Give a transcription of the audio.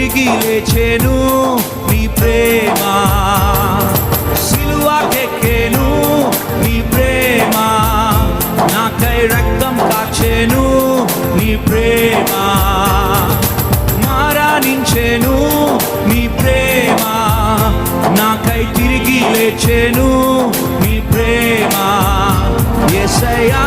తిరిగి లేచెను నీ ప్రేమ, సిలువకెక్కెను నీ ప్రేమ, నాకై రక్తం కాచెను నీ ప్రేమ, మరణించెను నీ ప్రేమ, నాకై తిరిగి లేచెను నీ ప్రేమ. యేసయ్యా